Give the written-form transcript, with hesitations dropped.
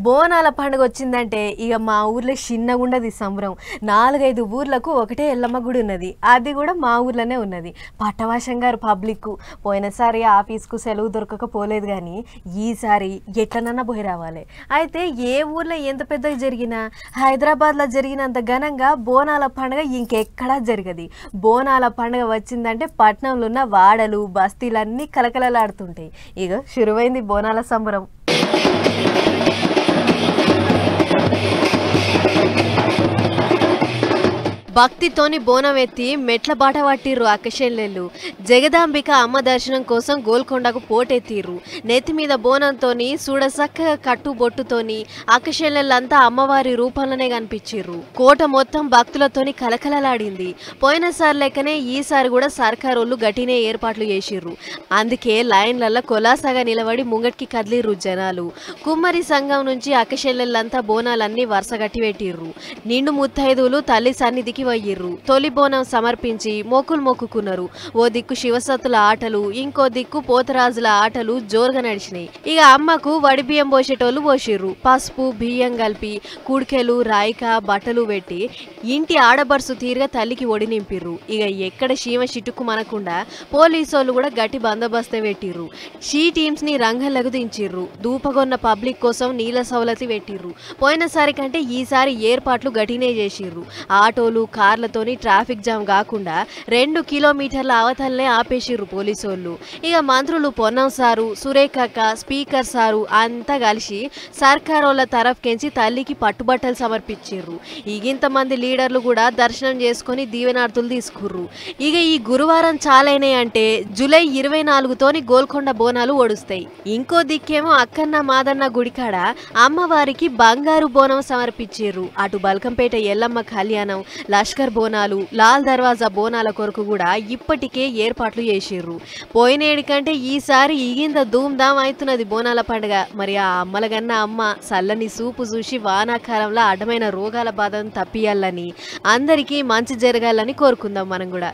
బోనాల పండుగ వచ్చిందంటే ఇక మా ఊర్లో చిన్నగుండది సంబరం. 4-5 ఊర్లకు ఒకటే ఎల్లమ్మ గుడి ఉన్నది. అది కూడా మా ఊర్లోనే ఉన్నది. పట్టవాసం గారు పబ్లిక్ పోయినసారి ఆఫీస్కు సెలవు దొరకక పోలేదు, కానీ ఈసారి ఎట్లనన్నా పోయి రావాలి. అయితే ఏ ఊర్లో ఎంత పెద్దగా జరిగినా హైదరాబాద్లో జరిగినంత ఘనంగా బోనాల పండుగ ఇంకెక్కడా జరగదు. బోనాల పండుగ వచ్చిందంటే పట్నంలో ఉన్న వాడలు బస్తీలన్నీ కలకలలాడుతుంటాయి. ఇక శురువైంది బోనాల సంబరం. భక్తితోని బోనం ఎత్తి మెట్ల బాట పట్టిర్రు అక్కచెల్లెళ్ళు. జగదాంబిక అమ్మ దర్శనం కోసం గోల్కొండకు పోటెత్తిర్రు. నెత్తి మీద బోనంతోని చూడసక్కగా కట్టు బొట్టుతోని అక్కచెల్లెళ్ళంతా అమ్మవారి రూపంలోనే కనిపించిర్రు. కోట మొత్తం భక్తులతోని కలకలలాడింది. పోయినసారి లెక్కనే ఈసారి కూడా సర్కారోళ్ళు గట్టినే ఏర్పాట్లు చేసిర్రు. అందుకే లైన్లల్లో కొలాసాగా నిలబడి ముంగటికి కదిలిర్రు జనాలు. కుమ్మరి సంఘం నుంచి అక్కచెల్లెళ్ళంతా బోనాలన్నీ వరుసగట్టి పెట్టిర్రు. నిండు ముత్తైదువులు తల్లి సన్నిధికి వయ్యిర్రు. తొలి బోనం సమర్పించి మొక్కులు మొక్కుకున్నారు. ఓ దిక్కు శివసత్తుల ఆటలు, ఇంకో దిక్కు పోతరాజుల ఆటలు జోరుగా నడిచినాయి. ఇక అమ్మకు వడి బియ్యం పోసేటోళ్ళు పోసిర్రు. పసుపు బియ్యం కలిపి కుడికెలు రాయిక బట్టలు పెట్టి ఇంటి ఆడబడుసు తీరుగా తల్లికి ఒడి నింపిర్రు. ఇక ఎక్కడ చీమ చిట్టుకు మనకుండా పోలీసోళ్ళు కూడా గట్టి బందోబస్తే పెట్టిర్రు. షీ టీమ్స్ ని రంగంలకు దించిర్రు. దూపగొన్న పబ్లిక్ కోసం నీళ్ల సవలతి పెట్టిర్రు. పోయినసారి కంటే ఈసారి ఏర్పాట్లు గట్టినే చేసిర్రు. ఆటోలు కార్లతోని ట్రాఫిక్ జామ్ కాకుండా 2 కిలోమీటర్ల అవతలనే ఆపేసిర్రు పోలీసోళ్ళు. ఇక మంత్రులు పొన్నం సారు, సురేఖక్క, స్పీకర్ సారు అంతా కలిసి సర్కారోళ్ళ తరఫుకెంచి తల్లికి పట్టుబట్టలు సమర్పించిర్రు. ఇంతమంది లీడర్లు కూడా దర్శనం చేసుకుని దీవెనార్తులు తీసుకుర్రు. ఇక ఈ గురువారం చాలైనాయి అంటే జూలై 24తోని గోల్కొండ బోనాలు ఒడుస్తాయి. ఇంకో దిక్కేమో అక్కన్న మాదన్న గుడికాడ అమ్మవారికి బంగారు బోనం సమర్పించిర్రు. అటు బల్కంపేట ఎల్లమ్మ కళ్యాణం, లష్కర్ బోనాలు, లాల్ దర్వాజా బోనాల కొరకు కూడా ఇప్పటికే ఏర్పాట్లు చేసిర్రు. పోయినేడి కంటే ఈసారి ఇగింత ధూమ్ధాం అవుతున్నది బోనాల పండుగ. మరి ఆ అమ్మలగన్న అమ్మ చల్లని సూపు చూసి వానాకాలంలో అడ్డమైన రోగాల బాధను తప్పియాలని, అందరికీ మంచి జరగాలని కోరుకుందాం మనం కూడా.